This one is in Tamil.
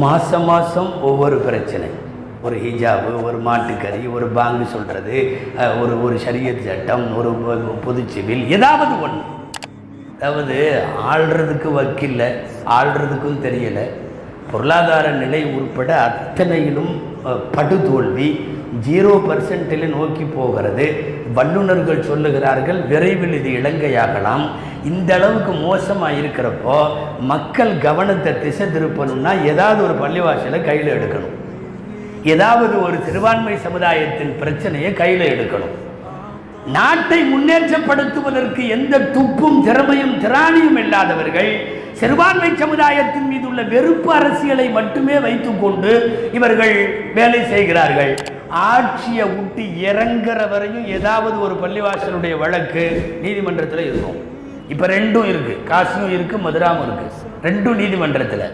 மாதம் மாதம் ஒவ்வொரு பிரச்சனை, ஒரு ஹிஜாபு, ஒரு மாட்டுக்கறி, ஒரு பாங்கு சொல்கிறது, ஒரு ஷரியத் சட்டம், ஒரு பொது சிவில், ஏதாவது ஒன்று. அதாவது ஆள்றதுக்கு வக்கில்ல, ஆள்றதுக்கும் தெரியலை. பொருளாதார நிலை உட்பட அத்தனையிலும் படுதோல்வி, 0% நோக்கி போகிறது. வல்லுநர்கள் சொல்லுகிறார்கள் விரைவில் இது இலங்கையாகலாம். இந்த அளவுக்கு மோசமாக இருக்கிறப்போ மக்கள் கவனத்தை திசை திருப்பணும்னா ஏதாவது ஒரு பள்ளிவாசலை கையில் எடுக்கணும், ஏதாவது ஒரு சிறுபான்மை சமுதாயத்தின் பிரச்சனையை கையில் எடுக்கணும். நாட்டை முன்னேற்றப்படுத்துவதற்கு எந்த துப்பும் திறமையும் திராணியும் இல்லாதவர்கள் சிறுபான்மை சமுதாயத்தின் மீது உள்ள வெறுப்பு அரசியலை மட்டுமே வைத்துக்கொண்டு இவர்கள் வேலை செய்கிறார்கள். ஆட்சியை விட்டு இறங்குற வரையும் ஏதாவது ஒரு பள்ளிவாசலுடைய வழக்கு நீதிமன்றத்தில் இருக்கும். இப்போ ரெண்டும் இருக்கு, காசியும் இருக்கு, மதுராவும் இருக்கு, ரெண்டும் நீதிமன்றத்தில்.